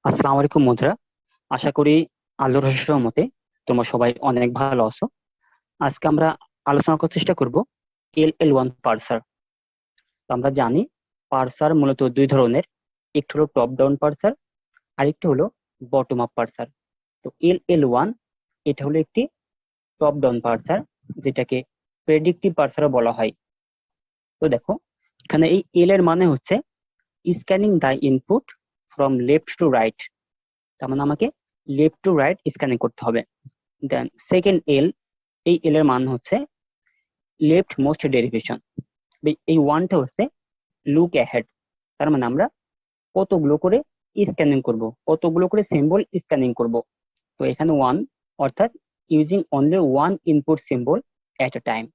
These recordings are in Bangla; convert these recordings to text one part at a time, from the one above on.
আসসালামু আলাইকুম বন্ধুরা। আশা করি আল্লাহর অশেষ রহমতে তোমরা সবাই অনেক ভালো আছো। আজকে আমরা আলোচনা করার চেষ্টা করব এল ওয়ান পার্সার। তো আমরা জানি পার্সার মূলত দুই ধরনের, একটি হলো টপ ডাউন পার্সার, আরেকটি হলো বটম আপ পার্সার। তো এল ওয়ান এটা হলো একটি টপ ডাউন পার্সার, যেটাকে প্রেডিক্টিভ পার্সারও বলা হয়। তো দেখো, এখানে এই এল এর মানে হচ্ছে scanning the input from left to right. তার মানে আমাকে লেফট টু রাইট স্ক্যানিং করতে হবে। দেন সেকেন্ড এল, এই এল এর মান হচ্ছে লেফট মোস্ট ডেরিভেশন। এই ওয়ানটা হচ্ছে লুক অ্যাহেড। তার মানে আমরা কতগুলো করে স্ক্যানিং করব, কতগুলো করে সিম্বল স্ক্যানিং করব। তো এখানে ওয়ান, অর্থাৎ using only one input symbol at a time.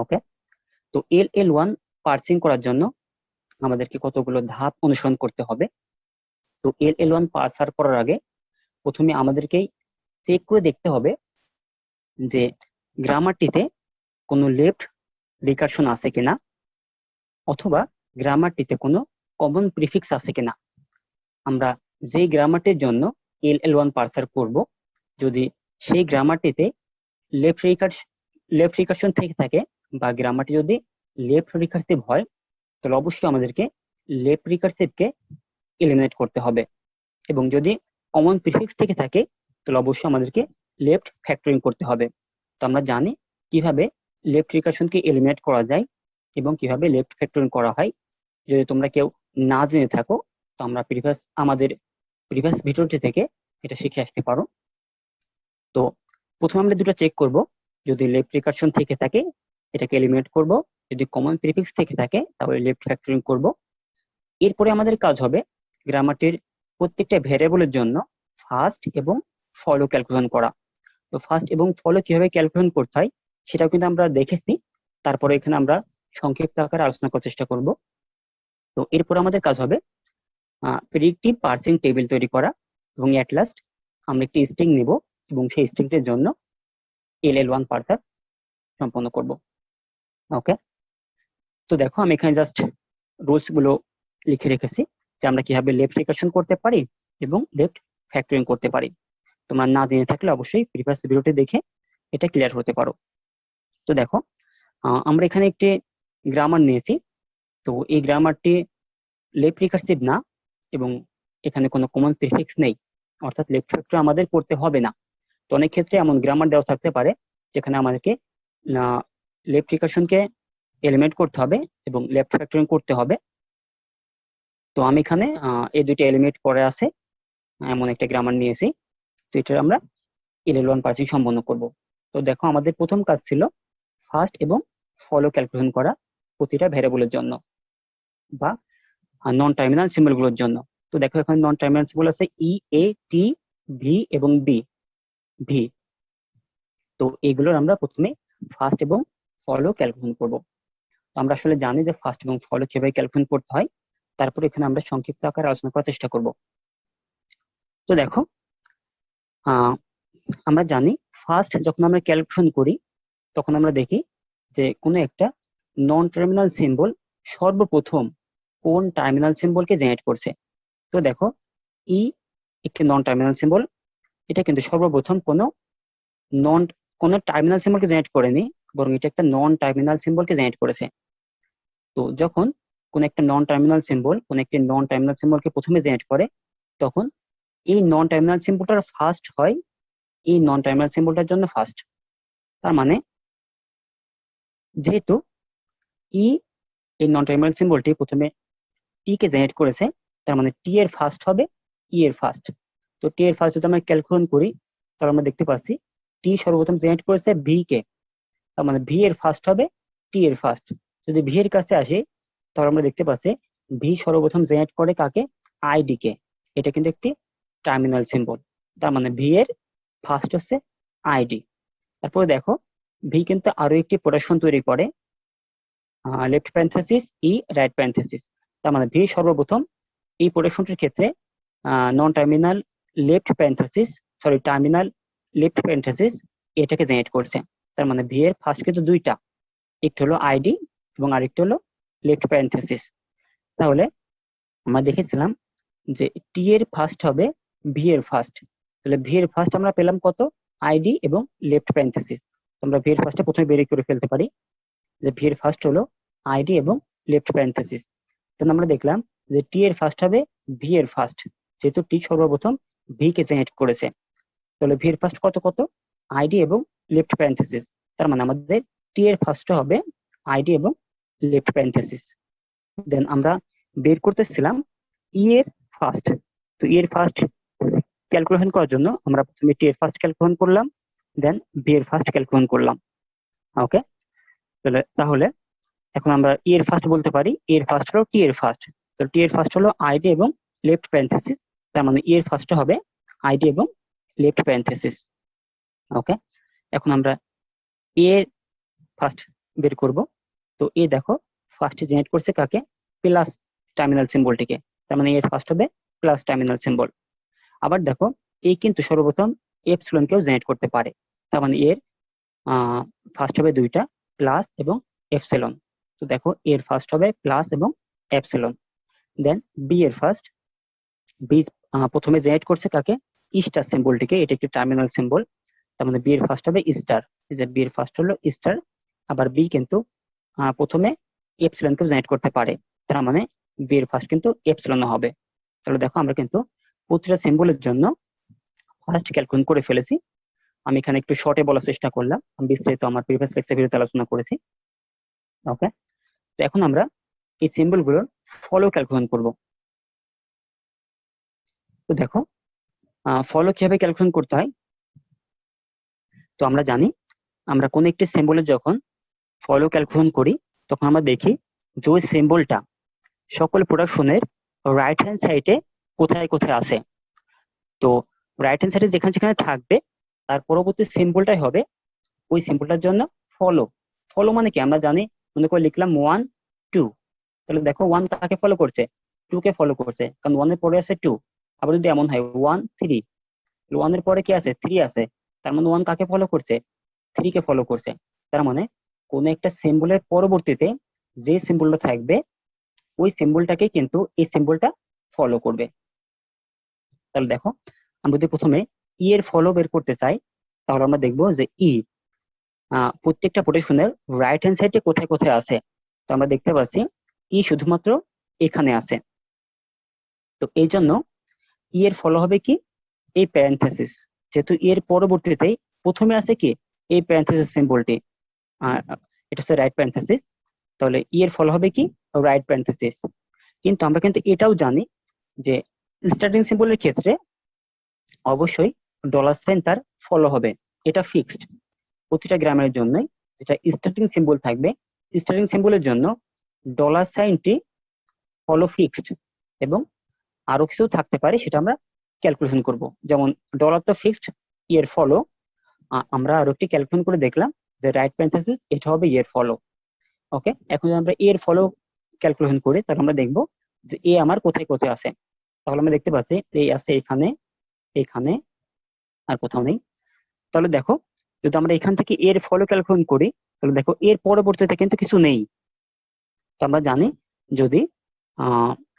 Okay. তো এল ওয়ান পার্সিং করার জন্য আমাদেরকে কতগুলো ধাপ অনুসরণ করতে হবে। তো এল ওয়ান পার্সার করার আগে প্রথমে আমাদেরকেই চেক করে দেখতে হবে যে গ্রামারটিতে কোনো লেফট রিকারশন আছে কিনা, অথবা গ্রামারটিতে কোনো কমন প্রিফিক্স আছে কিনা। আমরা যেই গ্রামারটির জন্য এল ওয়ান পার্সার করব, যদি সেই গ্রামারটিতে লেফট রিকার্স লেফট রিকারশন থেকে থাকে, বা গ্রামারটি যদি লেফট রিকার্সিভ হয়, তাহলে অবশ্যই আমাদেরকে লেফট রিকারসিভকে এলিমিনেট করতে হবে। এবং যদি কমন প্রিফিক্স থেকে থাকে, তাহলে অবশ্যই আমাদেরকে লেফট ফ্যাক্টরিং করতে হবে। তো আমরা জানি কিভাবে লেফট রিকারশনকে এলিমিনেট করা যায় এবং কিভাবে লেফট ফ্যাক্টরিং করা হয়। যদি তোমরা কেউ না জেনে থাকো, তো আমরা আমাদের প্রিভিয়াস ভিডিওটি থেকে এটা শিখে আসতে পারো। তো প্রথমে আমরা দুটো চেক করব। যদি লেফট রিকারশন থেকে থাকে, এটাকে এলিমিনেট করব। যদি কমন প্রিফিক্স থেকে থাকে, তাহলে লেফট ফ্যাক্টরিং করব। এরপরে আমাদের কাজ হবে গ্রামারটির প্রত্যেকটা ভ্যারিয়েবলের জন্য ফার্স্ট এবং ফলো ক্যালকুলেশন করা। তো ফার্স্ট এবং ফলো কিভাবে ক্যালকুলেশন করতে হয় সেটাও কিন্তু আমরা দেখেছি। তারপরে এখানে আমরা সংক্ষিপ্ত আকারে আলোচনা করার চেষ্টা করব। তো এরপর আমাদের কাজ হবে প্রেডিক্টিভ পার্সিং টেবিল তৈরি করা, এবং এট লাস্ট আমরা একটি স্ট্রিং নিব এবং সেই স্ট্রিংটির জন্য এল ওয়ান পার্সার সম্পন্ন করব। ওকে। তো দেখো, আমি এখানে জাস্ট রুলস গুলো লিখে রেখেছি যে আমরা কিভাবে লেফট রিকারশন করতে পারি এবং লেফট ফ্যাক্টরিং করতে পারি। তোমরা না জেনে থাকলে অবশ্যই প্রিভিয়াস ভিডিওটি দেখে এটা ক্লিয়ার হতে পারো। তো দেখো, আমরা এখানে একটি গ্রামার নিয়েছি। তো এই গ্রামারটি লেফট রিকারসিভ না, এবং এখানে কোনো কমন প্রিফিক্স নেই, অর্থাৎ লেফট ফ্যাক্টর আমাদের করতে হবে না। তো অনেক ক্ষেত্রে এমন গ্রামার দেওয়া থাকতে পারে যেখানে আমাদেরকে লেফট রিকারশনকে এলিমিনেট করতে হবে এবং লেফট ফ্যাক্টরিং করতে হবে। তো আমি এখানে এই দুইটা এলিমিনেট করে আছে এমন একটা গ্রামার নিয়েছি। তো এটা আমরা এল ওয়ান পার্সিং সম্পন্ন করব। তো দেখো, আমাদের প্রথম কাজ ছিল ফার্স্ট এবং ফলো ক্যালকুলেশন করা প্রতিটা ভ্যারিয়েবলের জন্য, বা নন টার্মিনাল সিম্বল গুলোর জন্য। তো দেখো, এখানে নন টার্মিনাল সিম্বল আছে ই, এ, টি, ভি এবং ভি। তো এগুলোর আমরা প্রথমে ফার্স্ট এবং ফলো ক্যালকুলেশন করব। তো আমরা আসলে জানি যে ফার্স্ট এবং ফলো কিভাবে ক্যালকুলেশন করতে হয়। তারপরে এখানে আমরা সংক্ষিপ্ত আকারে আলোচনা করার চেষ্টা করব। তো দেখো, আহ আমরা জানি ফার্স্ট যখন আমরা ক্যালকুলেশন করি, তখন আমরা দেখি যে কোনো একটা নন টার্মিনাল সিম্বল সর্বপ্রথম কোন টার্মিনাল সিম্বলকে জেনারেট করছে। তো দেখো, ই একটি নন টার্মিনাল সিম্বল, এটা কিন্তু সর্বপ্রথম নন কোনো টার্মিনাল সিম্বলকে জেনারেট করেনি, বরং এটা একটা নন টার্মিনাল সিম্বলকে জেনারেট করেছে। তো যখন কোন একটি নন টার্মিনাল সিম্বলকে প্রথমে জেনারেট করে, তখন এই নন টার্মিনাল সিম্বলটার ফার্স্ট হয় এই নন টার্মিনাল সিম্বলটার জন্য ফার্স্ট। তার মানে যেহেতু ই এই নন টার্মিনাল সিম্বলটি প্রথমে টি কে জেনারেট করেছে, তার মানে টি এর ফার্স্ট হবে ই এর ফার্স্ট। তো টি এর ফার্স্ট যদি আমরা ক্যালকুলেশন করি, তাহলে আমরা দেখতে পাচ্ছি টি সর্বপ্রথম জেনারেট করেছে ভি কে, তার মানে ভি এর ফার্স্ট হবে টি এর ফার্স্ট। যদি ভি এর কাছে আসি, তাহলে আমরা দেখতে পাচ্ছি ভি সর্বপ্রথম জেনারেট করে কাকে, আইডি কে। এটা কিন্তু একটি টার্মিনাল সিম্বল, তার মানে ভি এর ফার্স্ট হচ্ছে আইডি। তারপরে দেখো, ভি কিন্তু আরো একটি প্রোডাকশন তৈরি করে, left parenthesis E, right parenthesis. তার মানে ভি সর্বপ্রথম এই প্রোডাকশনটির ক্ষেত্রে non terminal left parenthesis terminal left parenthesis এটাকে জেনারেট করছে। তার মানে ভি এর ফার্স্ট কিন্তু দুইটা, একটি হলো আইডি এবং আরেকটি হলো লেফট প্যারেনথেসিস। তাহলে আমরা দেখেছিলাম যে টি এর ফার্স্ট হবে ভি এর ফার্স্ট। তাহলে ভি এর ফার্স্ট আমরা পেলাম কত, আইডি এবং লেফট প্যারেনথেসিস। আমরা ভি এর ফার্স্টে প্রথমে বের করে ফেলতে পারি যে ভি এর ফার্স্ট হলো আইডি এবং লেফট প্যারেনথেসিস। তাহলে আমরা দেখলাম যে টি এর ফার্স্ট হবে ভি এর ফার্স্ট, যেহেতু টি সর্বপ্রথম ভি কে জেনারেট করেছে। তাহলে ভি এর ফার্স্ট কত কত, আইডি এবং লেফট প্যারেনথেসিস। তার মানে আমাদের টি এর ফার্স্ট হবে আইডি এবং লেফট প্যারেনথেসিস। দেন আমরা বের করতেছিলাম ই এর ফার্স্ট। তো ই এর ফার্স্ট ক্যালকুলেশন করার জন্য আমরা প্রথমে টি এর ফার্স্ট ক্যালকুলেশন করলাম, দেন বি এর ফার্স্ট ক্যালকুলেশন করলাম। ওকে, তাহলে এখন আমরা ই এর ফার্স্ট বলতে পারি ই এর ফার্স্ট হলো টি এর ফার্স্ট। তো টি এর ফার্স্ট হলো আইডি এবং লেফট প্যারেনথেসিস, তার মানে ই এর ফার্স্ট হবে আইডি এবং লেফট প্যারেনথেসিস। ওকে, এখন আমরা এ এর ফার্স্ট বের করব। তো এ দেখো ফার্স্টে জেনারেট করছে কাকে, প্লাস টার্মিনাল সিম্বলটিকে, তার মানে এর ফার্স্ট হবে প্লাস টার্মিনাল সিম্বল। আবার দেখো এই কিন্তু সর্বপ্রথম এপসিলন কেও জেনারেট করতে পারে, তার মানে এর ফার্স্ট হবে দুইটা, প্লাস এবং এপসিলন। তো দেখো এর ফার্স্ট হবে প্লাস এবং এপসিলন। দেন বি এর ফার্স্ট, বি প্রথমে জেনারেট করছে কাকে, স্টার সিম্বলটিকে, এটা একটি টার্মিনাল সিম্বল, তার মানে বি এর ফার্স্ট হবে স্টার। এই যে বি এর ফার্স্ট হলো স্টার। আবার বি কিন্তু প্রথমে এপসিলন কেও জেনারেট করতে পারে, তার মানে বি এর ফার্স্ট কিন্তু এপসিলন হবে। তাহলে দেখো আমরা কিন্তু প্রতিটা সিম্বলের জন্য ফার্স্ট ক্যালকুলেট করে ফেলেছি। আমি এখানে একটু শর্টে বলার চেষ্টা করলাম, আমি বিস্তারিত আমার প্রিভিয়াস লেকচার ভিডিওতে আলোচনা করেছি। ওকে, তো এখন আমরা এই সিম্বল গুলোর ফলো ক্যালকুলেশন করব। তো দেখো ফলো কিভাবে ক্যালকুলেশন করতে হয়। তো আমরা জানি আমরা কোন একটি সিম্বলের যখন ফলো ক্যালকুলেশন করি তখন আমরা দেখি যে ওই সিম্বলটা সকল প্রোডাকশনের রাইট হ্যান্ড সাইডে কোথায় কোথায় আছে। তো রাইট হ্যান্ড সাইডে যেখানে যেখানে থাকবে তার পরবর্তী সিম্বলটাই হবে ওই সিম্বলটার জন্য ফলো। ফলো মানে কি আমরা জানি, মনে করে লিখলাম 1 2, তাহলে দেখো 1 কাকে ফলো করছে, 2 কে ফলো করছে, কারণ 1 এর পরে আছে 2। আবার যদি এমন হয় 1 3, 1 এর পরে কি আছে 3 আছে, তার মানে 1 কাকে ফলো করছে, 3 কে ফলো করছে। তার মানে কোন একটা সিম্বলের পরবর্তীতে যে সিম্বলটা থাকবে ওই সিম্বলটাকে কিন্তু এই সিম্বলটা ফলো করবে। তাহলে দেখো আমরা যদি প্রথমে ই এর ফলো বের করতে চাই তাহলে আমরা দেখবো যে ই প্রত্যেকটা প্রোটেকশনের রাইট হ্যান্ড সাইডে কোথায় কোথায় আছে। তো আমরা দেখতে পাচ্ছি ই শুধুমাত্র এখানে আছে। তো এই জন্য ই এর ফলো হবে কি, এই প্যারেনথেসিস, যেহেতু এর পরবর্তীতে প্রথমে আছে কি এই প্যারেনথেসিস সিম্বলটি, এটা হচ্ছে রাইট প্যারেনথেসিস, তাহলে ই এর ফলো হবে কি রাইট প্যারেনথেসিস। কিন্তু আমরা কিন্তু এটাও জানি যে স্টার্টিং সিম্বলের ক্ষেত্রে অবশ্যই ডলার সাইন তার ফলো হবে, এটা ফিক্সড প্রতিটা গ্রামের জন্যই। যেটা স্টার্টিং সিম্বল থাকবে স্টার্টিং সিম্বলের জন্য ডলার সাইনটি ফলো ফিক্সড, এবং আরো কিছু থাকতে পারে সেটা আমরা ক্যালকুলেশন করব। যেমন ডলার তো ফিক্সড, এর ফলো আমরা আরো একটি ক্যালকুলেশন করে দেখলাম যে রাইট প্যারেনথেসিস এটা হবে এর ফলো। ওকে, এখন যদি আমরা এর ফলো ক্যালকুলেশন করি তাহলে আমরা দেখব যে এ আমার কোথায় কোথায় আছে। তাহলে আমরা দেখতে পাচ্ছি এই আছে এখানে, এখানে, আর কোথাও নেই। তাহলে দেখো যদি আমরা এখান থেকে এর ফলো ক্যালকুলেশন করি তাহলে দেখো এর পরবর্তীতে কিন্তু কিছু নেই। তো আমরা জানি যদি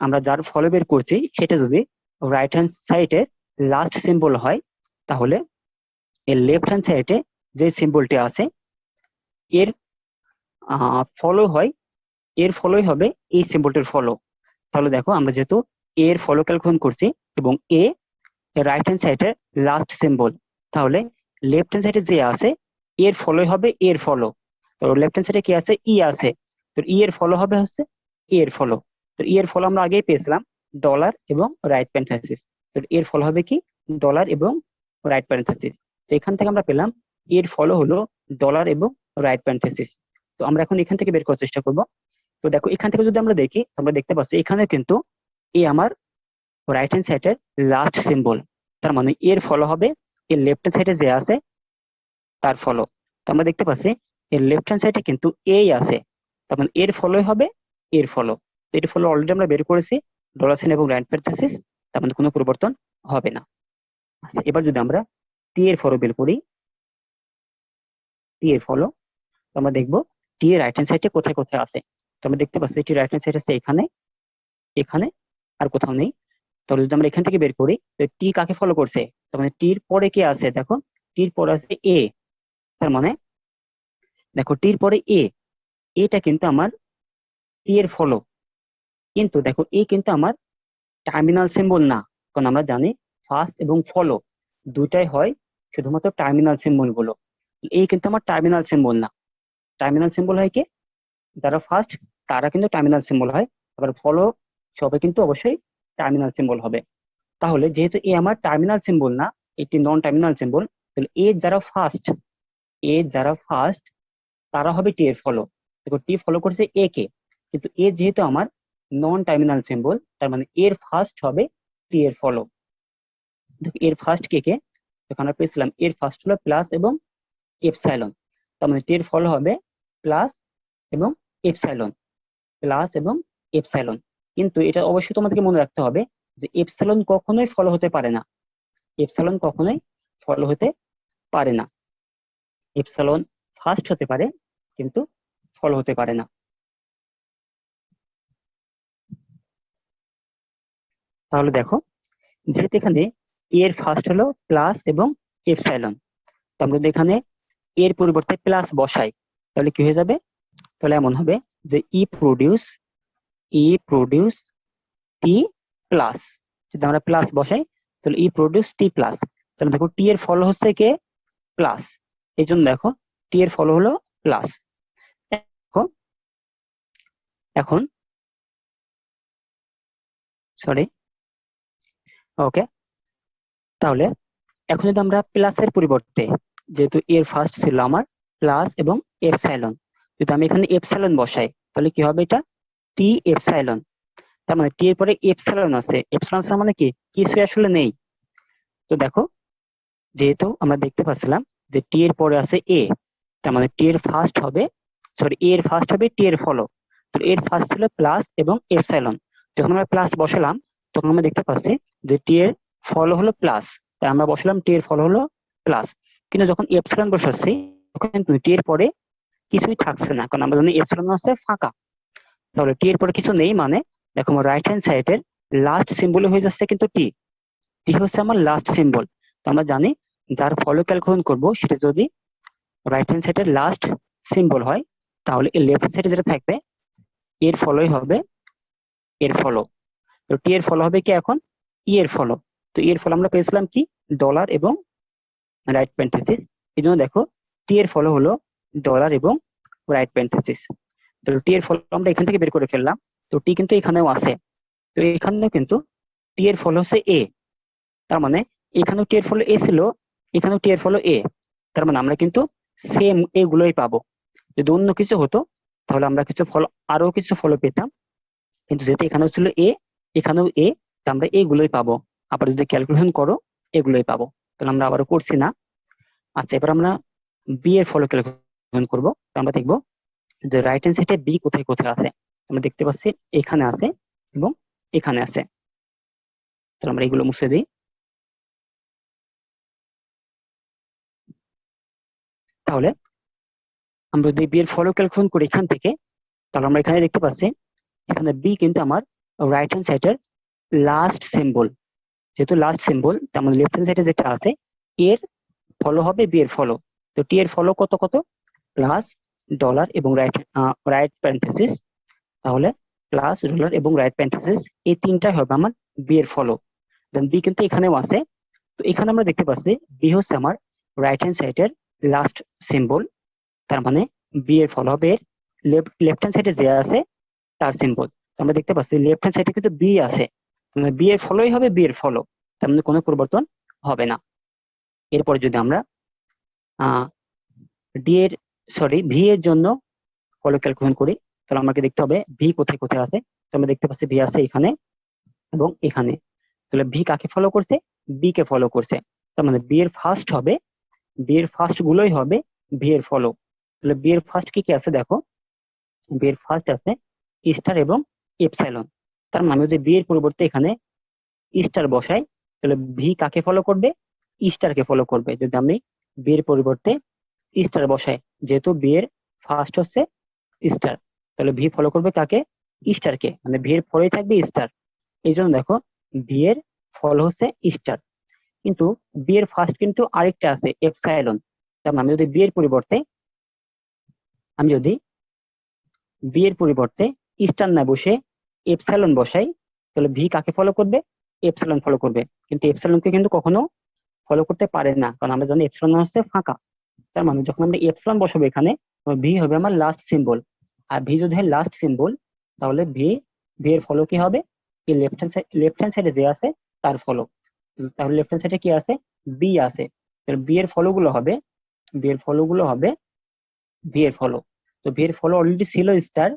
আমরা যার ফলো বের করছি সেটা যদি রাইট হ্যান্ড সাইডে লাস্ট সিম্বল হয় তাহলে এর লেফট হ্যান্ড সাইডে যে সিম্বলটি আছে এর ফলো হয়, এর ফলোই হবে এই সিম্বলটির ফলো। তাহলে দেখো আমরা যেহেতু এর ফলো ক্যালকুলেশন করছি এবং এ রাইট হ্যান্ড সাইডে লাস্ট সিম্বল, তাহলে লেফট হ্যান্ড সাইডে যে আছে এর ফলোই হবে এর ফলো। তো লেফট হ্যান্ড সাইডে কি আছে, ই আছে, তো ই এর ফলো হবে হচ্ছে এর ফলো। তো এর ফলো আমরা আগেই পেয়েছিলাম ডলার এবং রাইট প্যারেনথেসিস, তো এর ফলো হবে কি ডলার এবং রাইট প্যারেনথেসিস। তো এখান থেকে আমরা পেলাম এর ফলো হলো ডলার এবং রাইট প্যারেনথেসিস। তো আমরা এখন এখান থেকে বের করার চেষ্টা করব। তো দেখো এখান থেকে যদি আমরা দেখি আমরা দেখতে পাচ্ছি এখানে কিন্তু এই আমার রাইট হ্যান্ড সাইডের লাস্ট সিম্বল, তার মানে এর ফলো হবে এর লেফট হ্যান্ড সাইডে যে আছে তার ফলো। তো আমরা দেখতে পাচ্ছি এর লেফট হ্যান্ড সাইডে কিন্তু এই আছে, তার মানে এর ফলোই হবে এর ফলো। তো এর ফলো অলরেডি আমরা বের করেছি ডলার সাইন এবং রাইট প্যারেনথেসিস, তার মানে কোনো পরিবর্তন হবে না। আচ্ছা, এবার যদি আমরা টি এর ফলো বের করি, টি এর ফলো আমরা দেখবো টি এর রাইট হ্যান্ড সাইডে কোথায় কোথায় আছে। তো আমরা দেখতে পাচ্ছি টি রাইট হ্যান্ড সাইড আছে এখানে, এখানে, আর কোথাও নেই। তাহলে যদি আমরা এখান থেকে বের করি, টি কাকে ফলো করছে, তার মানে টির পরে কে আছে, দেখো টির পরে আছে এ। তার মানে দেখো টির পরে এ, এটা কিন্তু আমার টি এর ফলো। কিন্তু দেখো এ কিন্তু আমার টার্মিনাল সিম্বল না, কারণ আমরা জানি ফার্স্ট এবং ফলো দুটাই হয় শুধুমাত্র টার্মিনাল সিম্বল গুলো। এই কিন্তু আমার টার্মিনাল সিম্বল না। টার্মিনাল সিম্বল হয় কি, যারা ফার্স্ট তারা কিন্তু টার্মিনাল সিম্বল হয়, আবার ফলো সবে কিন্তু অবশ্যই টার্মিনাল সিম্বল হবে। তাহলে যেহেতু এ আমার টার্মিনাল সিম্বল না, এটি নন টার্মিনাল সিম্বল, তাহলে এ যারা ফার্স্ট তারা হবে টি এর ফলো। দেখো টি ফলো করছে এ কে, কিন্তু এ যেহেতু আমার নন টার্মিনাল সিম্বল, তার মানে এর ফার্স্ট হবে টি এর ফলো। দেখো এর ফার্স্ট কে কে, যখন আমরা পেয়েছিলাম এর ফার্স্ট হলো প্লাস এবং এপসাইলন, তার মানে টি এর ফলো হবে প্লাস এবং এপসাইলন, প্লাস এবং এপসাইলন। কিন্তু এটা অবশ্যই তোমাদেরকে মনে রাখতে হবে যে এপসাইলন কখনোই ফলো হতে পারে না, এপসাইলন কখনোই ফলো হতে পারে না। এপসাইলন ফার্স্ট হতে পারে কিন্তু ফলো হতে পারে না। তাহলে দেখো যেহেতু এখানে এর ফার্স্ট হলো প্লাস এবং এপসাইলন, তো আমরা যদি এখানে এর পরিবর্তে প্লাস বসাই তাহলে কি হয়ে যাবে, তাহলে এমন হবে যে ই প্রডিউস টি প্লাস। যদি আমরা প্লাস বসাই তাহলে ই প্রডিউস টি প্লাস। তাহলে দেখো টি এর ফলো হচ্ছে কে, প্লাস, এই জন্য দেখো টি এর ফলো হলো প্লাস। দেখো এখন সরি, ওকে, তাহলে এখন যদি আমরা প্লাসের পরিবর্তে, যেহেতু এর ফার্স্ট ছিল আমার প্লাস এবং এপসাইলন, যদি আমি এখানে এপসাইলন বসাই তাহলে কি হবে, এটা টি এপসাইলন। তার মানে টি এর পরে এপসাইলন আছে, এপসাইলন আছে মানে কি কিছু আসলে নেই। তো দেখো যেহেতু আমরা দেখতে পাচ্ছিলাম যে টি এর পরে আছে এ, তার মানে টি এর ফার্স্ট হবে, সরি এর ফার্স্ট হবে টি এর ফলো। তো এর ফার্স্ট ছিল প্লাস এবং এপসাইলন, যখন আমরা প্লাস বসালাম তখন আমরা দেখতে পাচ্ছি যে টি এর ফলো হলো প্লাস, তাই আমরা বসালাম টি এর ফলো হলো প্লাস। কিন্তু যখন এপসাইলন বসাচ্ছি তখন কিন্তু টি এর পরে কিছুই থাকছে না, কারণ আমরা জানি এপসাইলন হচ্ছে ফাঁকা। তাহলে টি এর পরে কিছু নেই মানে দেখো আমার রাইট হ্যান্ড সাইডের লাস্ট সিম্বল হয়ে যাচ্ছে কিন্তু টি, টি হচ্ছে আমার লাস্ট সিম্বল। তো আমরা জানি যার ফলো ক্যালকুলেশন করব সেটা যদি রাইট হ্যান্ড সাইডের লাস্ট সিম্বল হয়, তাহলে এই লেফট হ্যান্ড সাইডে যেটা থাকবে এর ফলোই হবে এর ফলো। তো টি এর ফলো হবে কি এখন, ই এর ফলো। তো এর ফলো আমরা পেয়েছিলাম কি, ডলার এবং রাইট প্যারেনথেসিস। এই জন্য দেখো টি এর ফলো হলো ডলার এবং রাইট প্যারেনথেসিস। তো টি এর ফলো আমরা এখান থেকে বের করে ফেললাম, তো টি কিন্তু এখানেও আছে, তো এখানেও কিন্তু টি এর ফলো হচ্ছে এ। তার মানে এখানেও টি এর ফলো এ ছিল, এখানেও টি এর ফলো এ, তার মানে আমরা কিন্তু সেম এগুলোই পাবো। যদি অন্য কিছু হতো তাহলে আমরা কিছু ফলো, আরো কিছু ফলো পেতাম, কিন্তু যেহেতু এখানেও ছিল এ, এখানেও এ, তা আমরা এইগুলোই পাবো। আবার যদি ক্যালকুলেশন করো এগুলোই পাবো, তাহলে আমরা আবারও করছি না। আচ্ছা এবার আমরা বি এর ফলো ক্যালকুলেশন করবো। তো আমরা দেখবো যে রাইট হ্যান্ড সাইডে বি কোথায় কোথায় আছে। আমরা দেখতে পাচ্ছি এখানে আছে এবং এখানে আছে। তাহলে আমরা এগুলো মুছে দিই। তাহলে আমরা যদি বি এর ফলো ক্যালকুলেশন করি এখান থেকে, তাহলে আমরা এখানে দেখতে পাচ্ছি এখানে বি কিন্তু আমার রাইট হ্যান্ড সাইডের লাস্ট সিম্বল। যেহেতু লাস্ট সিম্বল, তেমন লেফট হ্যান্ড সাইডে যেটা আছে এর ফলো হবে বি এর ফলো। তো টি এর ফলো কত কত, প্লাস, ডলার এবং রাইট রাইট প্যারেনথেসিস। তাহলে প্লাস, ডলার এবং রাইট প্যারেনথেসিস এই তিনটাই হবে আমার বি এর ফলো। দেন বি কিন্তু এখানেও আছে, তো এখানে আমরা দেখতে পাচ্ছি বি হচ্ছে আমার রাইট হ্যান্ড সাইডের লাস্ট সিম্বল, তার মানে বি এর ফলো হবে এর লেফট হ্যান্ড সাইডে যে আছে তার সিম্বল। আমরা দেখতে পাচ্ছি লেফট হ্যান্ড সাইডে কিন্তু বি আছে, মানে বি এর ফলোই হবে বি এর ফলো, তার মানে কোনো পরিবর্তন হবে না। এরপরে যদি আমরা ডি এর সরি ভি এর জন্য ফলো ক্যালকুলেশন করি, তাহলে আমাকে দেখতে হবে ভি কোথায় কোথায় আছে। তো আমরা দেখতে পাচ্ছি ভি আছে এখানে এবং এখানে। তাহলে ভি কাকে ফলো করছে, বি কে ফলো করছে, তার মানে বি এর ফার্স্ট হবে, বি এর ফার্স্ট গুলোই হবে ভি এর ফলো। তাহলে বি এর ফার্স্ট কি কি আছে দেখো, বি এর ফার্স্ট আছে স্টার এবং এপসাইলন। তার মানে আমি যদি বি এর পরিবর্তে এখানে স্টার বসাই তাহলে ভি কাকে ফলো করবে, স্টার কে ফলো করবে। যদি আমি বি এর পরিবর্তে স্টার বসাই, যেহেতু বি এর ফার্স্ট হচ্ছে স্টার, তাহলে ভি ফলো করবে কাকে, স্টার কে, মানে ভি এর পরেই থাকবে স্টার। এই জন্য দেখো বি এর ফলো হচ্ছে স্টার, কিন্তু বি এর ফার্স্ট কিন্তু আরেকটা আছে এপসাইলন। তার মানে আমি যদি বি এর পরিবর্তে স্টার না বসে এপসাইলন বসাই, তাহলে ভি কাকে ফলো করবে? এপসাইলন ফলো করবে। কিন্তু এপসাইলনকে কিন্তু কখনো ফলো করতে পারে না, কারণ আমরা জানি এপসাইলন হচ্ছে ফাঁকা। তার মানে যখন আমরা এপসাইলন বসাবো এখানে, ভি হবে আমার লাস্ট সিম্বল। আর ভি যদি হয় লাস্ট সিম্বল, তাহলে ভি এর ফলো কি হবে? এই লেফট হ্যান্ড সাইডে যে আছে তার ফলো। তাহলে লেফট হ্যান্ড সাইডে কি আছে? বি আছে। তাহলে বি এর ফলো গুলো হবে বি এর ফলো গুলো হবে ভি এর ফলো। তো ভি এর ফলো অলরেডি ছিল স্টার,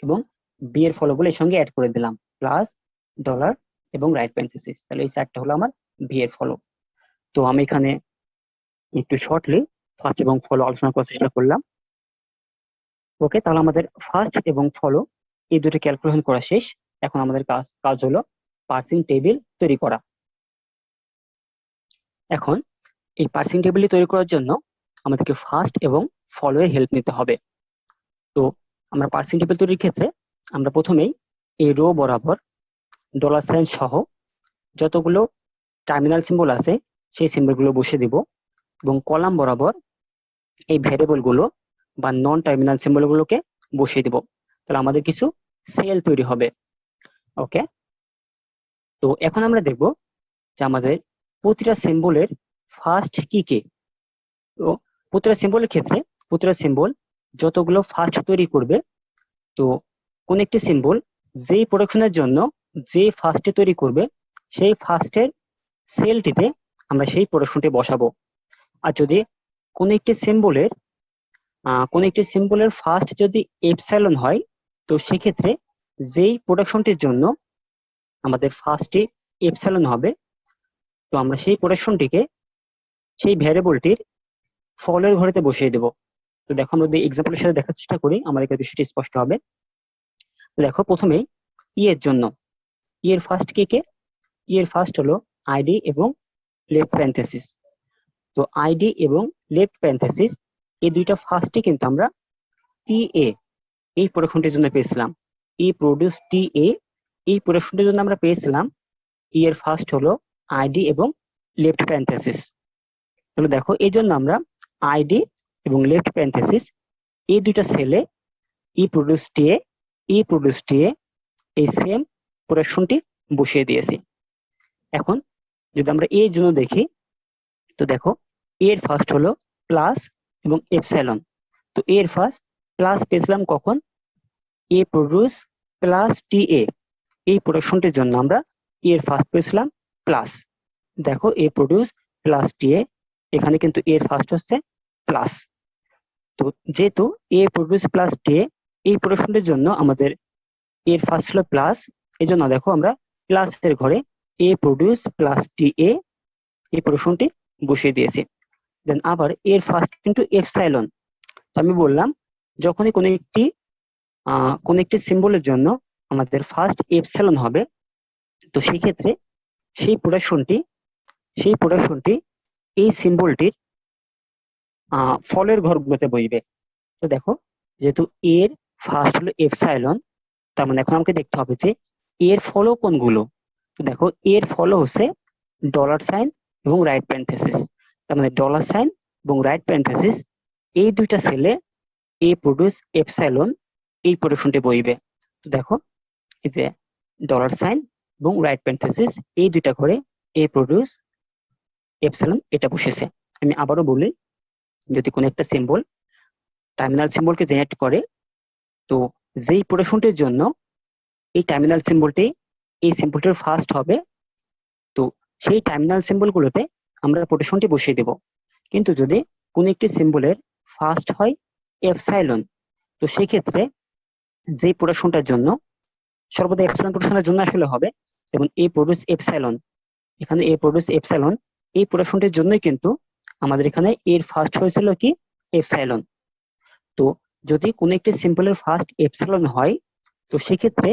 এবং বি এর ফলো গুলো এর সঙ্গে অ্যাড করে দিলাম, প্লাস ডলার এবং রাইট প্যারেনথেসিস। তাহলে এই চারটা হলো আমার ভি এর ফলো। তো আমি এখানে একটু শর্টলি ফার্স্ট এবং ফলো আলোচনা করার চেষ্টা করলাম। ওকে, তাহলে আমাদের ফার্স্ট এবং ফলো এই দুটো ক্যালকুলেশন করা শেষ। এখন আমাদের কাজ হলো পার্সিং টেবিল তৈরি করা। এখন এই পার্সিং টেবিল তৈরি করার জন্য আমাদেরকে ফার্স্ট এবং ফলো এর হেল্প নিতে হবে। তো আমরা পার্সিং টেবিল তৈরির ক্ষেত্রে আমরা প্রথমেই এই রো বরাবর ডলার সাইন সহ যতগুলো টার্মিনাল সিম্বল আছে সেই সিম্বল গুলো বসিয়ে দিব, এবং কলাম বরাবর এই ভ্যারিয়েবল গুলো বা নন টার্মিনাল সিম্বল গুলোকে বসিয়ে দিব। তাহলে আমাদের কিছু সেল তৈরি হবে। ওকে, তো এখন আমরা দেখব যে আমাদের প্রতিটা সিম্বলের ফার্স্ট কি কি। তো প্রতিটা সিম্বলের ক্ষেত্রে প্রতিটা সিম্বল যতগুলো ফার্স্ট তৈরি করবে, তো কোন একটি সিম্বল যেই প্রোডাকশনের জন্য যে ফার্স্টে তৈরি করবে, সেই ফার্স্টের সেলটিতে আমরা সেই প্রোডাকশনটি বসাবো। আর যদি কোন একটি সিম্বলের ফার্স্ট যদি এপসাইলন হয়, তো সেক্ষেত্রে যেই প্রোডাকশনটির জন্য আমাদের ফার্স্টে এপসাইলন হবে, তো আমরা সেই প্রোডাকশনটিকে সেই ভ্যারিয়েবলটির ফলের ঘরেতে বসিয়ে দেব। তো দেখো আমরা যদি এক্সাম্পলের সাথে দেখার চেষ্টা করি, আমাদের কাছে সেটি স্পষ্ট হবে। দেখো প্রথমেই ই এর জন্য ই এর ফার্স্ট কে ই এর ফার্স্ট হলো আইডি এবং লেফট প্যারেনথেসিস। তো আইডি এবং লেফট প্যারেনথেসিস এই দুইটা ফার্স্টে কিন্তু আমরা টি এ এই প্রোডাকশনটির জন্য পেয়েছিলাম। ই প্রোডিউস টি এ এই প্রোডাকশনটির জন্য আমরা পেয়েছিলাম ই এর ফার্স্ট হলো আইডি এবং লেফট প্যারেনথেসিস। তাহলে দেখো এই জন্য আমরা আইডি এবং লেফট প্যারেনথেসিস এই দুইটা সেলে ই প্রোডিউস টি এ এই সেম প্রোডাকশনটি বসিয়ে দিয়েছি। এখন যদি আমরা এর জন্য দেখি, তো দেখো এর ফার্স্ট হলো প্লাস এবং এপসাইলন। তো এর ফার্স্ট প্লাস পেয়েছিলাম কখন? এ প্রোডিউস প্লাস টি এ এই প্রোডাকশনটির জন্য আমরা এর ফার্স্ট পেয়েছিলাম প্লাস। দেখো এ প্রোডিউস প্লাস টি এ, এখানে কিন্তু এর ফার্স্ট হচ্ছে প্লাস। তো যেহেতু এ প্রোডিউস প্লাস টি এ এই প্রোডাকশনটির জন্য আমাদের এর ফার্স্ট ছিল প্লাস, এই জন্য দেখো আমরা প্লাস এর ঘরে এ প্রোডিউস প্লাস টি এ এই প্রোডাকশনটি বসিয়ে দিয়েছি। দেন আবার এর ফার্স্ট কিন্তু এপসাইলন। আমি বললাম যখনই কোন একটি সিম্বলের জন্য আমাদের ফার্স্ট এপসাইলন হবে, তো সেই ক্ষেত্রে সেই প্রোডাকশনটি এই সিম্বলটির ফলের ঘরগুলোতে বসবে। তো দেখো যেহেতু এর ফার্স্ট হলো এপসাইলন, তার মানে এখন আমাকে দেখতে হবে যে এর ফলো কোনগুলো। তো দেখো এর ফলো হচ্ছে ডলার সাইন এবং রাইট প্যারেনথেসিস। তার মানে ডলার সাইন এবং রাইট প্যারেনথেসিস এই দুইটা সেলে এ প্রোডিউস এপসাইলন এই প্রোডাকশনটি বইবে। তো দেখো এই যে ডলার সাইন এবং রাইট প্যারেনথেসিস এই দুইটা করে এ প্রোডিউস এপসাইলন এটা বসেছে। আমি আবারও বলি, যদি কোনো একটা সিম্বল টার্মিনাল সিম্বলকে জেনারেট করে, তো যেই প্রোডাকশনটির জন্য এই টার্মিনাল সিম্বলটি এই সিম্বলটির ফার্স্ট হবে, তো সেই টার্মিনাল সিম্বলগুলোতে আমরা প্রোডাকশনটি বসিয়ে দেব। কিন্তু যদি কোন একটি সিম্বলের ফার্স্ট হয় এপসাইলন, তো সেই ক্ষেত্রে যে প্রোডাকশনটার জন্য সর্বদা এপসাইলন প্রোডাকশনের জন্য আসলে হবে, যেমন এ প্রোডিউস এপসাইলন, এখানে এ প্রোডিউস এপসাইলন এই প্রোডাকশনটির জন্যই কিন্তু আমাদের এখানে এর ফার্স্ট হয়েছিল কি এপসাইলন। তো যদি কোন একটি সিম্বলের ফার্স্ট এপসাইলন হয়, তো সেক্ষেত্রে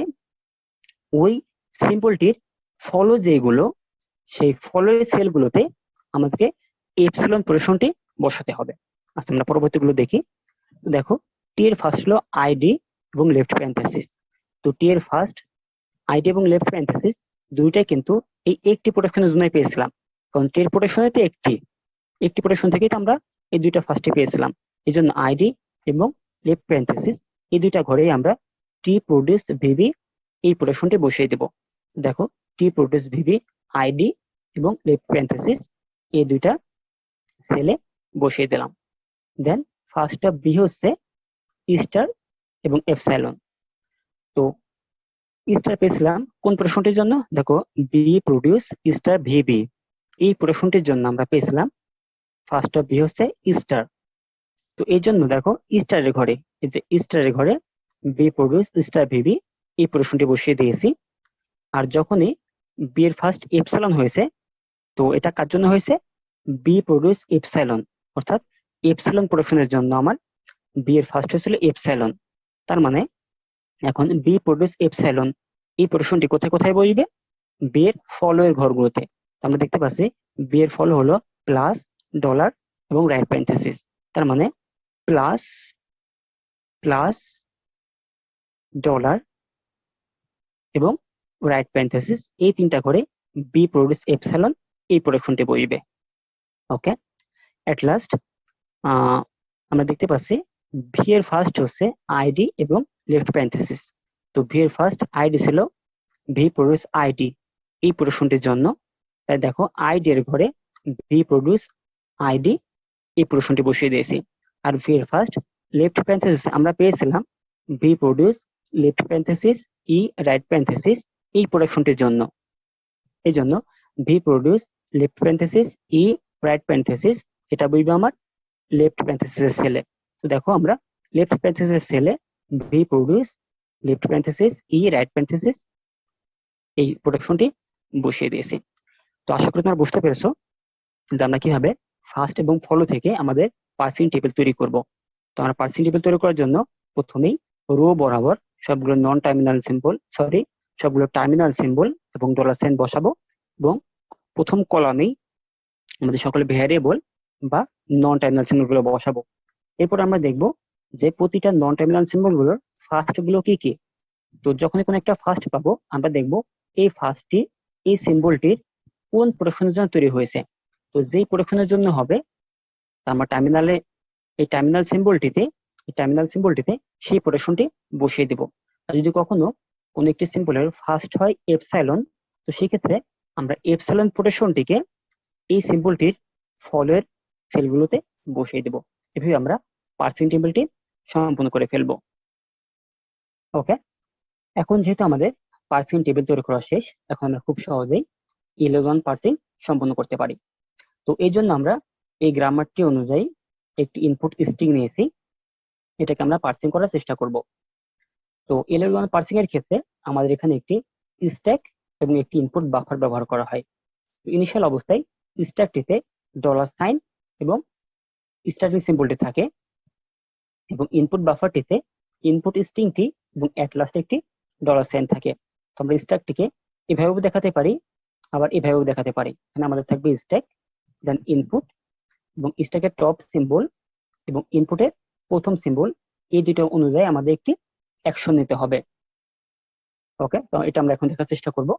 ওই সিম্বলটির ফলো যেগুলো, সেই ফলো সেলগুলোতে আমাদেরকে এপসিলন প্রোডাকশনটি বসাতে হবে। আচ্ছা আমরা পরবর্তীগুলো দেখি। দেখো টি এর ফার্স্ট হলো আইডি এবং লেফট প্যারেনথেসিস। তো টি এর ফার্স্ট আইডি এবং লেফট প্যারেনথেসিস দুইটাই কিন্তু এই একটি প্রোটেকশনের জন্যই পেয়েছিলাম, কারণ টের প্রোটেকশনে তো একটি প্রোটেকশন থেকেই তো আমরা এই দুইটা ফার্স্টে পেয়েছিলাম। এই জন্য আইডি এবং লেফট প্যারেন্থেসিস এই দুইটা ঘরেই আমরা টি প্রোডিউস ভিবি এই প্রোটেকশনটি বসিয়ে দেব। দেখো, টি প্রোডিউস ভিবি আইডি এবং লেফট প্যারেন্থেসিস এই দুইটা সেলে বসিয়ে দিলাম। দেন ফার্স্টটা বি হচ্ছে স্টার এবং এপসাইলন। তো স্টার পেয়েছিলাম কোন প্রোটেকশনটির জন্য? দেখো, বি প্রোডিউস স্টার ভিবি এই প্রোটেকশনটির জন্য আমরা পেয়েছিলাম ফার্স্ট বি হচ্ছে স্টার। তো এই জন্য দেখো স্টারের ঘরে, এই যে স্টারের ঘরে বি প্রোডিউস স্টার ভিবি এই প্রোটেকশনটি বসিয়ে দিয়েছি। আর যখনই বি এর ফার্স্ট এপসাইলন হয়েছে, তো এটা কার জন্য হয়েছে? বি প্রোডিউস এপসাইলন, অর্থাৎ এপসাইলন প্রোডাকশনের জন্য আমার বি এর ফার্স্ট হয়েছিল এপসাইলন। তার মানে এখন বি প্রোডিউস এপসাইলন এই প্রোডাকশনটি কোথায় কোথায় বসবে? বি এর ফলো এর ঘরগুলোতে। আমরা দেখতে পাচ্ছি বি এর ফলো হলো প্লাস, ডলার এবং রাইট প্যারেনথেসিস। তার মানে প্লাস, প্লাস, ডলার এবং রাইট প্যারেনথেসিস এই তিনটা করে বি প্রোডিউস এপসাইলন এই প্রোডাকশনটি বসবে। ওকে, এট লাস্ট আমরা দেখতে পাচ্ছি ভি এর ফার্স্ট হচ্ছে আইডি এবং লেফট প্যারেনথেসিস। তো ভি এর ফার্স্ট আইডি ছিল ভি প্রোডিউস আইডি এই প্রোডাকশনটির জন্য। তাই দেখো আইডি এর ঘরে ভি প্রোডিউস আইডি এই প্রোডাকশনটি বসিয়ে দিয়েছি। আর ভি এর ফার্স্ট লেফট প্যারেনথেসিস আমরা পেয়েছিলাম V produce left parenthesis E right parenthesis এই প্রোডাকশনটির জন্য। এই জন্য V produce left parenthesis E right parenthesis এটা বইবে আমার লেফট প্যারেনথেসিসের সেলে। তো দেখো আমরা লেফট প্যারেনথেসিসের সেলে V produce left parenthesis E right parenthesis এই প্রোডাকশনটি বসিয়ে দিয়েছি। তো আশা করি তোমরা বুঝতে পেরেছো যে আমরা কিভাবে ফার্স্ট এবং ফলো থেকে আমাদের পার্সিং টেবিল তৈরি করব। তো আমরা পার্সিং টেবিল তৈরি করার জন্য প্রথমেই রো বরাবর সবগুলো নন টার্মিনাল সিম্বল, সবগুলো টার্মিনাল সিম্বল এবং ডলার সাইন বসাবো এবং প্রথম কলামেই আমাদের সকল ভ্যারিয়েবল বা নন টার্মিনাল সিম্বল গুলো বসাবো। এরপর আমরা দেখব যে প্রতিটা নন টার্মিনাল সিম্বল গুলোর ফার্স্ট গুলো কি কি। তো যখনই কোনো একটা ফার্স্ট পাবো আমরা দেখব এই ফার্স্টটি এই সিম্বলটির কোন প্রোডাকশনের জন্য তৈরি হয়েছে। তো যেই প্রোডাকশনের জন্য হবে আমরা টার্মিনালে এই টার্মিনাল সিম্বলটিতে সেই প্রোডাকশনটি বসিয়ে দেব। আর যদি কখনো কোনো একটি সিম্বলের ফার্স্ট হয় এপসাইলন, তো সেই ক্ষেত্রে আমরা এপসাইলন প্রোডাকশনটিকে এই সিম্বলটির ফলোয়ের সেলগুলোতে বসিয়ে দেব। এভাবে আমরা পার্সিং টেবিলটি সম্পূর্ণ করে ফেলবো। ওকে, এখন যেহেতু আমাদের পার্সিং টেবিল তৈরি করা শেষ, এখন আমরা খুব সহজেই ইলেভেন পার্সিং সম্পন্ন করতে পারি। তো এই জন্য আমরা এই গ্রামারটি অনুযায়ী একটি ইনপুট স্ট্রিং নিয়েছি, এটাকে আমরা পার্সিং করার চেষ্টা করব। তো ইলেভেন পার্সিং এর ক্ষেত্রে আমাদের এখানে একটি স্ট্যাক এবং একটি ইনপুট বাফার ব্যবহার করা হয়। ইনিশিয়াল অবস্থায় স্ট্যাকটিতে ডলার সাইন এবং স্টার্টিং সিম্বলটি থাকে এবং ইনপুট বাফারটিতে ইনপুট স্ট্রিংটি এবং এট লাস্টে একটি ডলার সাইন থাকে। তো আমরা স্ট্যাকটিকে এভাবেও দেখাতে পারি, আবার এভাবেও দেখাতে পারি। এখানে আমাদের থাকবে স্ট্যাক, দেন ইনপুট এবং স্ট্যাকের টপ সিম্বল এবং ইনপুটের প্রথম সিম্বল, এই দুটো অনুযায়ী আমাদের একটি অ্যাকশন নিতে হবে। ওকে, তো এটা আমরা এখন দেখার চেষ্টা করব।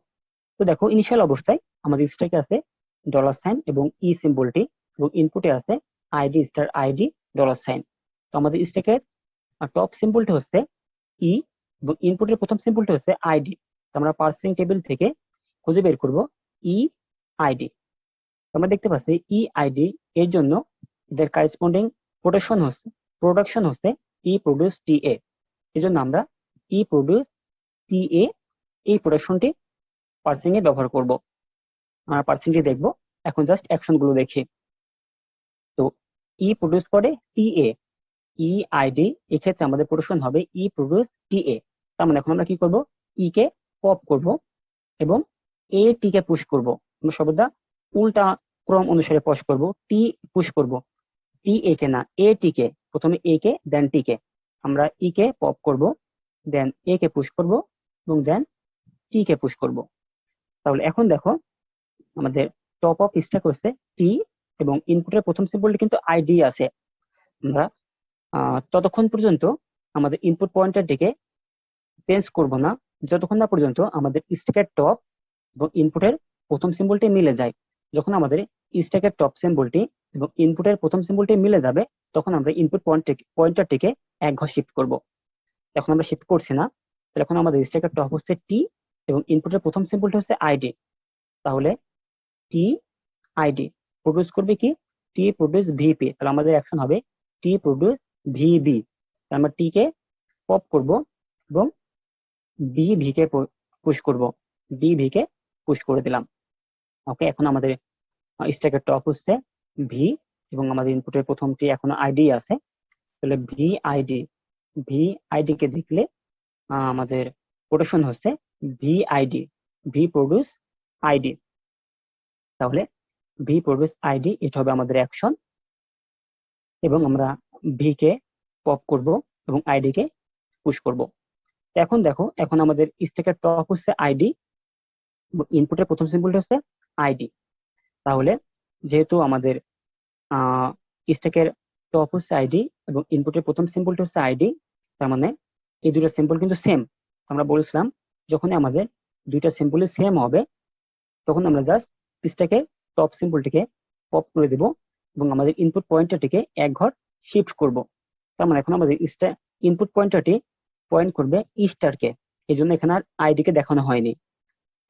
তো দেখো ইনিশিয়াল অবস্থায় আমাদের স্ট্যাকে আছে ডলার সাইন এবং ই সিম্বলটি এবং ইনপুটে আছে ID star ID dollar sign. তো আমাদের স্ট্যাকের টপ সিম্বলটি হচ্ছে ই এবং ইনপুটের প্রথম সিম্বলটি হচ্ছে আইডি। তো আমরা পার্সিং টেবিল থেকে খুঁজে বের করব ই আইডি। আমরা দেখতে পাচ্ছি ই আইডি এর জন্য এদের কারেসপন্ডিং প্রোডাকশন হচ্ছে ই প্রোডিউস টি এ। এই জন্য আমরা ই প্রোডিউস টি এ এই প্রোডাকশনটি পার্সিং এ ব্যবহার করব। আমরা পার্সিংটি দেখবো, এখন জাস্ট অ্যাকশন গুলো দেখি। তো ই প্রোডিউস করে টি এ, ই আইডি এক্ষেত্রে আমাদের প্রোডাকশন হবে ই প্রোডিউস টি এ। তার মানে এখন আমরা কি করব, ই কে পপ করব এবং এ টি কে পুশ করব। আমরা সর্বদা উল্টা ক্রম অনুসারে পুশ করব, টি পুশ করব, টি এ কে না, এ টি কে। প্রথমে এ কে দেন টি কে। আমরা ই কে পপ করব, দেন এ কে পুশ করব এবং দেন টি কে পুশ করব। তাহলে এখন দেখো আমাদের টপ অফ স্ট্যাক হচ্ছে টি এবং ইনপুটের প্রথম সিম্বলটি কিন্তু আইডি আছে। আমরা ততক্ষণ পর্যন্ত আমাদের ইনপুট পয়েন্টারটিকে চেঞ্জ করব না যতক্ষণ না পর্যন্ত আমাদের স্ট্যাকের টপ এবং ইনপুটের প্রথম সিম্বলটি মিলে যায়। যখন আমাদের স্ট্যাকের টপ সিম্বলটি এবং ইনপুটের প্রথম সিম্বলটি মিলে যাবে, তখন আমরা ইনপুট পয়েন্টারটিকে এক ঘর শিফট করব। এখন আমরা শিফট করছি না, তাহলে এখন আমাদের স্ট্যাকের টপ হচ্ছে টি এবং ইনপুটের প্রথম সিম্বলটি হচ্ছে আইডি। তাহলে টি আইডি প্রডিউস করবে কি? টি প্রডিউস ভিপি। তাহলে আমাদের অ্যাকশন হবে টি প্রডিউস ভিবি। আমরা টি কে পপ করব এবং ভি কে পুশ করব। ভি কে পুশ করে দিলাম। ওকে, এখন আমাদের স্ট্যাকের টপ হচ্ছে ভি এবং আমাদের ইনপুটের প্রথমটি এখনো আইডি আছে। তাহলে ভি আইডি কে দেখলে আমাদের প্রোটেকশন হচ্ছে V ID, V produce ID. তাহলে ভি প্রডিউস আইডি, এটা হবে আমাদের অ্যাকশন এবং আমরা ভি কে পপ করব এবং আইডি কে পুশ করব। এখন দেখো, এখন আমাদের স্ট্যাকের টপ হচ্ছে আইডি, ইনপুটের প্রথম সিম্বলটা হচ্ছে আইডি। তাহলে যেহেতু আমাদের স্ট্যাকের টপ হচ্ছে আইডি এবং ইনপুটের প্রথম সিম্বলটা হচ্ছে আইডি, তার মানে এই দুটো সিম্বল কিন্তু সেম। আমরা বলেছিলাম যখন আমাদের দুইটা সিম্বলই সেম হবে, তখন আমরা জাস্ট স্ট্যাকের টপ সিম্বলটিকে পপ করে দিব এবং আমাদের ইনপুট পয়েন্টারটিকে এক ঘর শিফট করব। তার মানে এখন আমাদের ইনপুট পয়েন্টারটি পয়েন্ট করবে স্টারকে, এই জন্য এখানে আর আইডি কে দেখানো হয়নি,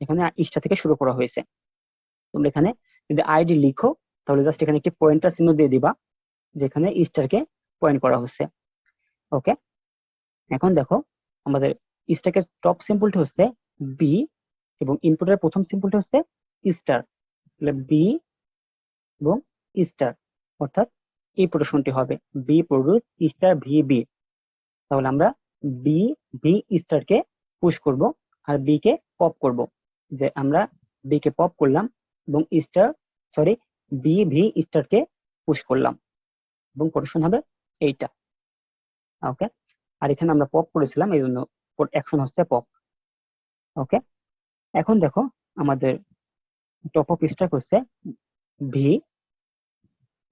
এখানে স্টার থেকে শুরু করা হয়েছে। তোমরা এখানে যদি আইডি লিখো, তাহলে জাস্ট এখানে একটি পয়েন্টার চিহ্ন দিয়ে দিবা, যেখানে স্টারকে পয়েন্ট করা হচ্ছে। ওকে, এখন দেখো আমাদের স্ট্যাকের টপ সিম্বলটি হচ্ছে বি এবং ইনপুটের প্রথম সিম্বলটি হচ্ছে স্টার। তাহলে বি এবং স্টার, অর্থাৎ এই প্রোটেকশনটি হবে B produce star V B. তাহলে আমরা বি ভি স্টারকে পুশ করব আর বি কে পপ করব। যে আমরা বি কে পপ করলাম এবং বি ভি স্টারকে পুশ করলাম এবং প্রোটেকশন হবে এইটা। ওকে, আর এখানে আমরা পপ করেছিলাম, এই জন্য অ্যাকশন হচ্ছে পপ। ওকে, এখন দেখো আমাদের টপ অফ স্ট্যাক হচ্ছে ভি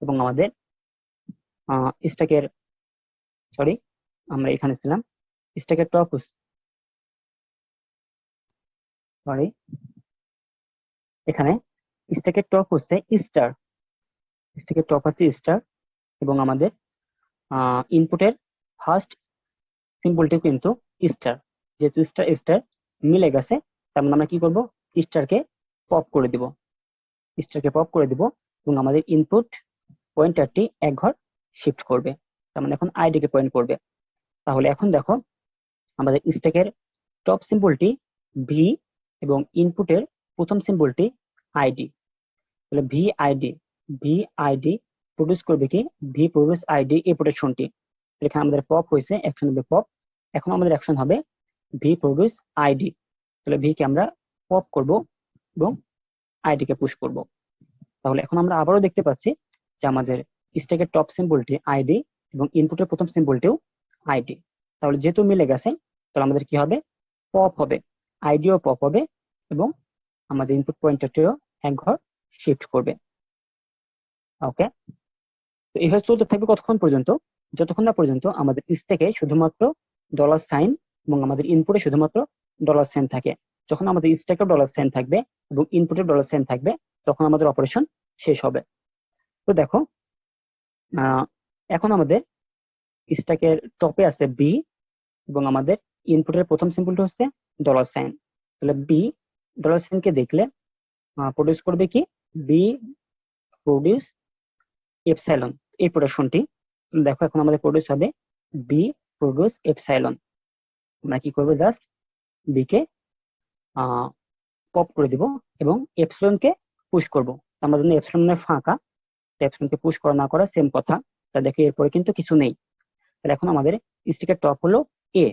এবং আমাদের স্ট্যাকের আমরা এখানে ছিলাম স্ট্যাকের টপ এখানে স্ট্যাকের টপ হচ্ছে স্টার, স্ট্যাকের টপ হচ্ছে স্টার এবং আমাদের ইনপুটের ফার্স্ট সিম্বলটি কিন্তু স্টার। যেহেতু স্টার স্টার মিলে গেছে, তার মানে আমরা কি করব? স্টারকে পপ করে দিব, স্টারকে পপ করে দিব এবং আমাদের ইনপুট পয়েন্টারটি এক ঘর শিফট করবে, তার মানে এখন আইডি কে পয়েন্ট করবে। তাহলে এখন দেখো আমাদের স্ট্যাকের টপ সিম্বলটি ভি এবং ইনপুটের প্রথম সিম্বলটি আইডি। তাহলে ভি আইডি প্রডিউস করবে কি? ভি প্রডিউস আইডি, এই প্রোটেকশনটি। এখানে আমাদের পপ হয়েছে, অ্যাকশন হবে পপ। এখন আমাদের অ্যাকশন হবে ভি প্রডিউস আইডি। তাহলে ভি কে আমরা পপ করব এবং আইডি কে পুশ করব। তাহলে এখন আমরা আবারও দেখতে পাচ্ছি যে আমাদের স্ট্যাকের টপ সিম্বলটি আইডি এবং ইনপুটের প্রথম সিম্বলটিও আইডি। তাহলে যেহেতু মিলে গেছে, তাহলে আমাদের কি হবে? পপ হবে, আইডিও পপ হবে এবং আমাদের ইনপুট পয়েন্টারটিও এক ঘর শিফট করবে। ওকে, তো এইভাবে চলতে থাকবে কতক্ষণ পর্যন্ত? যতক্ষণ না পর্যন্ত আমাদের স্ট্যাকে শুধুমাত্র ডলার সাইন এবং আমাদের ইনপুটে শুধুমাত্র ডলার সাইন থাকে। যখন আমাদের স্ট্যাকে ডলার সাইন থাকবে এবং ইনপুটে ডলার সাইন থাকবে, তখন আমাদের অপারেশন শেষ হবে। তো দেখো এখন আমাদের স্ট্যাকের টপে আছে বি এবং আমাদের ইনপুটের প্রথম সিম্বলটা হচ্ছে ডলার সাইন। তাহলে বি ডলার সাইনকে দেখলে প্রডিউস করবে কি? বি প্রডিউস এপসাইলন, এই প্রোডাকশনটি। দেখো এখন আমাদের প্রডিউস হবে বি প্রডিউস এপসাইলন। আমরা কি করবো? জাস্ট বি কে পপ করে দিব এবং এপসাইলন কে পুশ করব। আমরা জন্য এপসাইলনের ফাঁকা, এপসাইলন কে পুশ করা না করা সেম কথা। তা দেখে এরপরে কিন্তু কিছু নেই। তাহলে এখন আমাদের স্ট্যাকের টপ হলো এ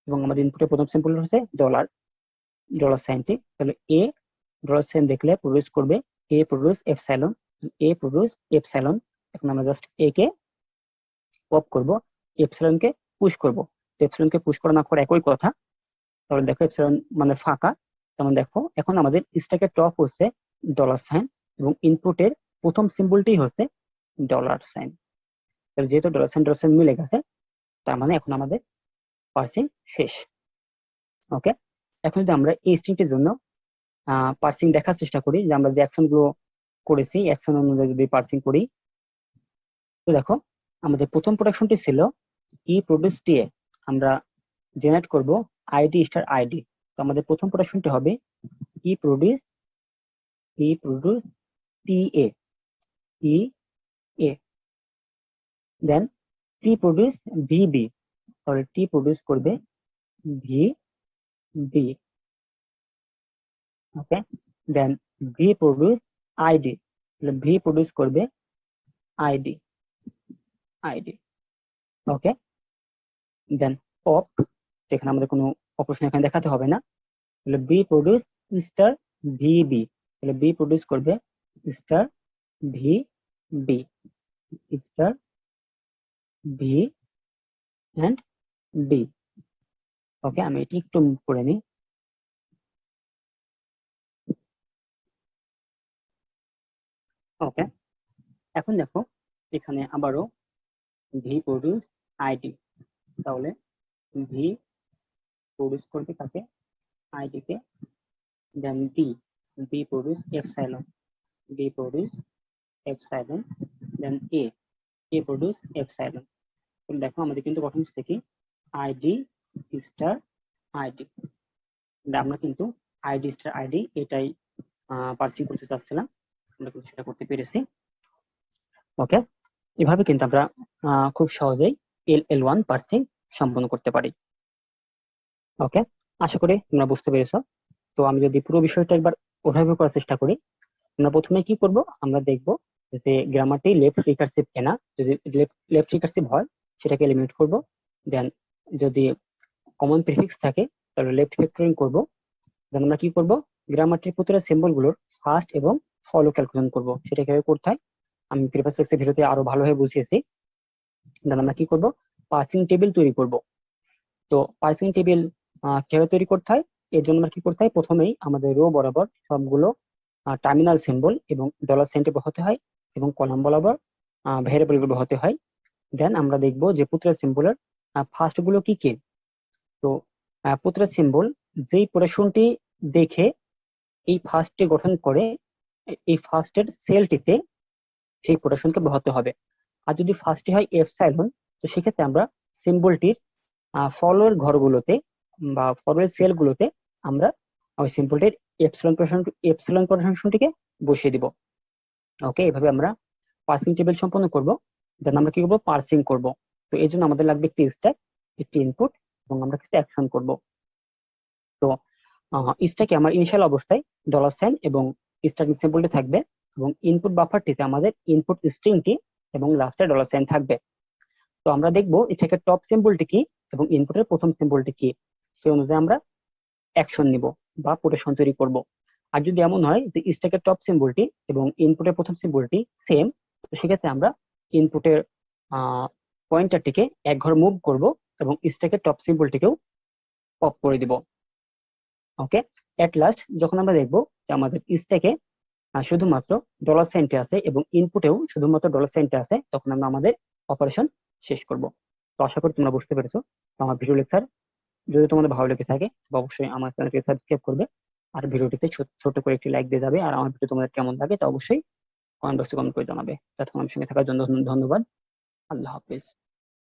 এবং আমাদের ইনপুটের প্রথম সিম্বল হচ্ছে ডলার সাইনটি। তাহলে এ ডলার সাইন দেখলে প্রডিউস করবে এ প্রডিউস এপসাইলন, এ প্রডিউস এপসাইলন। এখন আমরা জাস্ট এ কে পপ করব, এপসাইলন কে পুশ করব। এপসাইলন কে পুশ করা না করা একই কথা। তাহলে দেখো এপসাইলন মানে ফাঁকা। তেমন দেখো এখন আমাদের স্ট্যাকের টপ হচ্ছে ডলার সাইন এবং ইনপুটের প্রথম সিম্বলটি হচ্ছে ডলার সাইন। তাহলে যেহেতু ডলার সাইন মিলে গেছে, তার মানে এখন আমাদের পার্সিং শেষ। ওকে, এখন যদি আমরা এই স্ট্রিংটির জন্য পার্সিং দেখার চেষ্টা করি যে আমরা যে অ্যাকশন গুলো করেছি অ্যাকশন অনুযায়ী যদি পার্সিং করি, তো দেখো আমাদের প্রথম প্রোডাকশনটি ছিল ই প্রোডিউস টিএ। আমরা জেনারেট করব আইডি স্টার আইডি। তো আমাদের প্রথম প্রোডাকশনটি হবে E produce TA, E A. Then T produce VB, তাহলে টি প্রোডিউস করবে V B. Okay, then V produce ID, তাহলে ভি প্রোডিউস করবে ID ID. Okay, then pop, যেখানে আমাদের কোনো অপারেশন এখানে দেখাতে হবে না, তাহলে বি প্রোডিউস স্টার ভিবি, তাহলে বি প্রোডিউস করবে star V B, star V and B. ওকে, আমি এটি একটু মুভ করে নিই। ওকে, এখন দেখো এখানে আবারও ভি প্রোডিউস আইডি, তাহলে ভি প্রোডিউস করবে তাকে আইডি কে, then B produce epsilon, B produce epsilon, then A produce epsilon. তো দেখো আমাদের কিন্তু গঠন হচ্ছে কি আইডি স্টার আইডি। আমরা কিন্তু আইডি স্টার আইডি এটাই পার্সিং করতে চাচ্ছিলাম, আমরা কিন্তু সেটা করতে পেরেছি। ওকে, এভাবে কিন্তু আমরা খুব সহজেই LL1 পার্সিং সম্পন্ন করতে পারি। ওকে, আশা করি তোমরা বুঝতে পেরেছো। তো আমি যদি পুরো বিষয়টা একবার ওভাবে করার চেষ্টা করি, আমরা প্রথমে কি করব, আমরা দেখব যে গ্রামারটি লেফট রিকার্সিভ কিনা। যদি লেফট রিকার্সিভ হয় সেটাকে এলিমিনেট করব। দেন যদি কমন প্রিফিক্স থাকে তাহলে লেফট ফ্যাক্টরিং করব। দেন আমরা কি করব, গ্রামারটির প্রতিটা সিম্বল গুলোর ফার্স্ট এবং ফলো ক্যালকুলেশন করব। সেটা কিভাবে করতে হয় আমি প্রিভিয়াস লেকচার ভিডিওতে আরো ভালোভাবে বুঝিয়েছি। দেন আমরা কি করব, পার্সিং টেবিল তৈরি করব। তো পার্সিং টেবিল কিভাবে তৈরি করতে হয়, এর জন্য আমরা কি করতে হয়, প্রথমেই আমাদের রো বরাবর সবগুলো টার্মিনাল সিম্বল এবং ডলার সাইনটি বসাতে হয় এবং কলাম বরাবর ভেরিয়েবল গুলো বসাতে হয়। দেন আমরা দেখব যে প্রতিটা সিম্বলের ফার্স্ট গুলো কি কি। তো প্রতিটা সিম্বল যেই প্রোডাকশনটি দেখে এই ফার্স্টটি গঠন করে, এই ফার্স্টের সেলটিতে সেই প্রোডাকশনকে বসাতে হবে। আর যদি ফার্স্টটি হয় এপসাইলন, তো সেক্ষেত্রে আমরা সিম্বলটির ফলোর ঘরগুলোতে বা ফলোর সেলগুলোতে আমরা ওই সিম্বলটির এপসিলন প্রোডাকশনটিকে বসিয়ে দিব। ওকে, এভাবে আমরা পার্সিং টেবিল সম্পন্ন করব। দেন আমরা কি করবো, পার্সিং করব। তো এই জন্য আমাদের লাগবে একটি স্ট্যাক, একটি ইনপুট এবং আমরা কিছু অ্যাকশন করব। তো স্ট্যাকে আমার ইনিশিয়াল অবস্থায় ডলার সাইন এবং স্টার্টিং সিম্বলটি থাকবে এবং ইনপুট বাফারটিতে আমাদের ইনপুট স্ট্রিংটি এবং লাস্টে ডলার সাইন থাকবে। তো আমরা দেখবো স্ট্যাকের টপ সিম্বলটি কি এবং ইনপুটের প্রথম সিম্বলটি কি, সেই অনুযায়ী আমরা অ্যাকশন নিব বা প্রোটেকশন তৈরি করব। আর যদি এমন হয় যে স্ট্যাকের টপ সিম্বলটি এবং ইনপুটের প্রথম সিম্বলটি সেম, তো সেক্ষেত্রে আমরা ইনপুটের পয়েন্টারটিকে এক ঘর মুভ করব এবং স্ট্যাকের টপ সিম্বলটিকেও পপ করে দিব। ওকে, এট লাস্ট যখন আমরা দেখবো যে আমাদের স্ট্যাকে শুধুমাত্র ডলার সাইনটি আছে এবং ইনপুটেও শুধুমাত্র ডলার সাইনটি আছে, তখন আমরা আমাদের অপারেশন শেষ করব। তো আশা করি তোমরা বুঝতে পেরেছো। তো আমার ভিডিও লেকচার যদি তোমাদের ভালো লেগে থাকে অবশ্যই আমার চ্যানেলকে সাবস্ক্রাইব করবে আর ভিডিওটিতে ছোট করে একটি লাইক দিয়ে যাবে। আর আমার ভিডিও তোমাদের কেমন লাগে তা অবশ্যই কমেন্ট বক্সে কমেন্ট করে জানাবে। ততক্ষণ আমার সঙ্গে থাকার জন্য ধন্যবাদ। আল্লাহ হাফিজ।